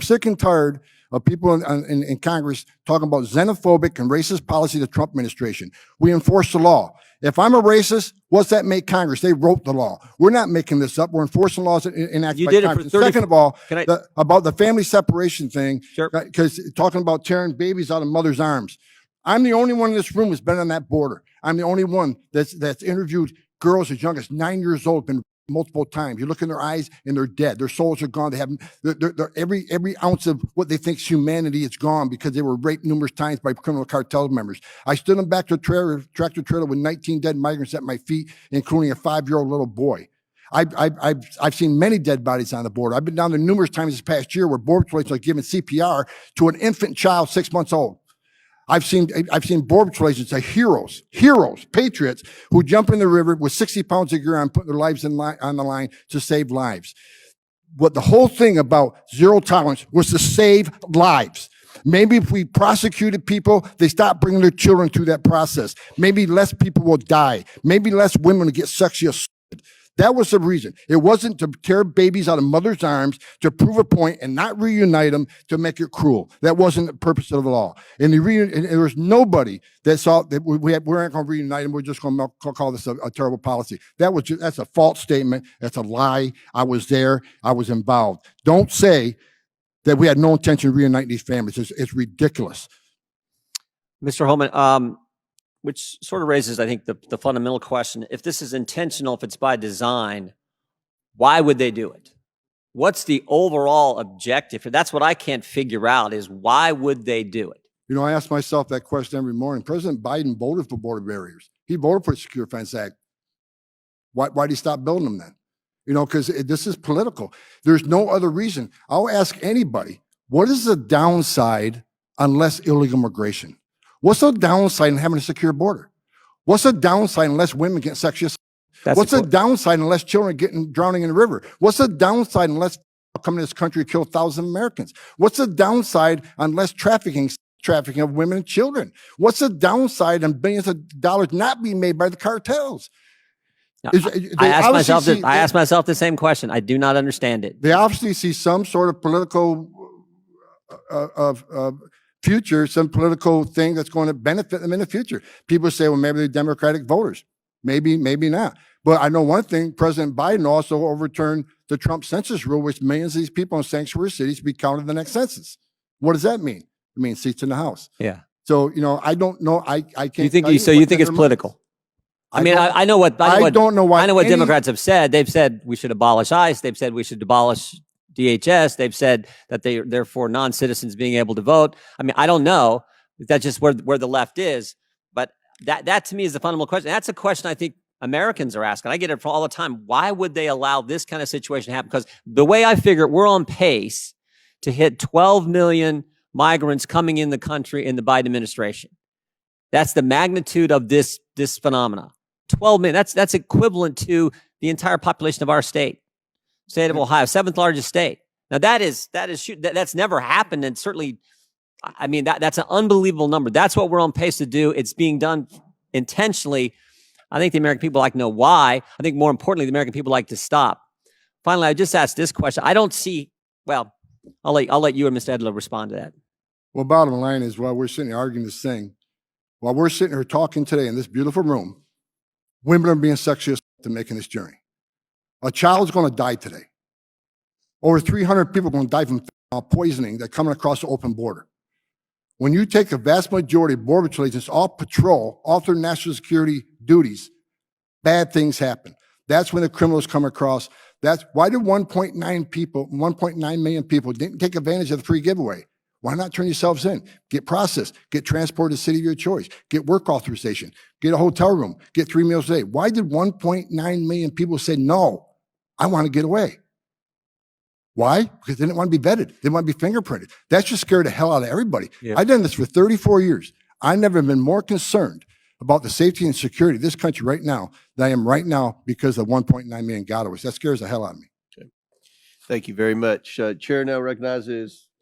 sick and tired of people in Congress talking about xenophobic and racist policy of the Trump administration. We enforce the law. If I'm a racist, what's that make Congress? They wrote the law. We're not making this up. We're enforcing laws enacted by Congress. Second of all, about the family separation thing, because talking about tearing babies out of mother's arms. I'm the only one in this room who's been on that border. I'm the only one that's interviewed girls as young as 9 years old, been multiple times. You look in their eyes and they're dead. Their souls are gone. They have every ounce of what they think is humanity is gone because they were raped numerous times by criminal cartel members. I stood in back to a tractor trailer with 19 dead migrants at my feet, including a 5-year-old little boy. I've seen many dead bodies on the border. I've been down there numerous times this past year where border patrols are giving CPR to an infant child 6 months old. I've seen border patrol agents, heroes, patriots who jump in the river with 60 pounds of gear on, putting their lives on the line to save lives. What the whole thing about zero tolerance was to save lives. Maybe if we prosecuted people, they stop bringing their children through that process. Maybe less people will die. Maybe less women will get sexually assaulted. That was the reason. It wasn't to tear babies out of mother's arms, to prove a point and not reunite them, to make it cruel. That wasn't the purpose of the law. And there was nobody that saw that we aren't going to reunite them. We're just going to call this a terrible policy. That's a false statement. That's a lie. I was there. I was involved. Don't say that we had no intention of reuniting these families. It's ridiculous. Mr. Homan, which sort of raises, I think, the fundamental question. If this is intentional, if it's by design, why would they do it? What's the overall objective? That's what I can't figure out, is why would they do it? You know, I ask myself that question every morning. President Biden voted for border barriers. He voted for the Secure Fence Act. Why did he stop building them then? You know, because this is political. There's no other reason. I'll ask anybody, what is the downside on less illegal immigration? What's the downside in having a secure border? What's the downside unless women get sexually assaulted? What's the downside unless children are drowning in the river? What's the downside unless coming to this country kill thousands of Americans? What's the downside unless trafficking of women and children? What's the downside on billions of dollars not being made by the cartels? I ask myself the same question. I do not understand it. They obviously see some sort of political future, some political thing that's going to benefit them in the future. People say, well, maybe they're Democratic voters. Maybe not. But I know one thing, President Biden also overturned the Trump census rule, which millions of these people in sanctuary cities be counted in the next census. What does that mean? It means seats in the House. Yeah. So, you know, I don't know. I can't. You think it's political? I know what Democrats have said. They've said we should abolish ICE. They've said we should abolish DHS. They've said that they're for non-citizens being able to vote. I mean, I don't know if that's just where the left is, but that to me is the fundamental question. That's a question I think Americans are asking. I get it all the time. Why would they allow this kind of situation to happen? Because the way I figure it, we're on pace to hit 12 million migrants coming in the country in the Biden administration. That's the magnitude of this phenomena. 12 million. That's equivalent to the entire population of our state of Ohio, 7th largest state. Now that's never happened, and certainly, I mean that's an unbelievable number. That's what we're on pace to do. It's being done intentionally. I think the American people like to know why. I think more importantly, the American people like to stop. Finally, I just asked this question. I don't see. Well, I'll let you and Mr. Edler respond to that. Well, bottom line is, while we're sitting here arguing this thing, while we're sitting here talking today in this beautiful room, women are being sexually assaulted making this journey. A child's going to die today. Over 300 people are going to die from poisoning that coming across the open border. When you take the vast majority of border patrol agents off patrol, off their national security duties, bad things happen. That's when the criminals come across. That's why did 1.9 million people didn't take advantage of the free giveaway? Why not turn yourselves in? Get processed, get transported to the city of your choice, get work authorization, get a hotel room, get 3 meals a day. Why did 1.9 million people say, no, I want to get away? Why? Because they didn't want to be vetted. They didn't want to be fingerprinted. That just scared the hell out of everybody. Yeah. I've done this for 34 years. I've never been more concerned about the safety and security of this country right now than I am right now because of 1.9 million gotaways. That scares the hell out of me. Okay. Thank you very much. Chair now recognizes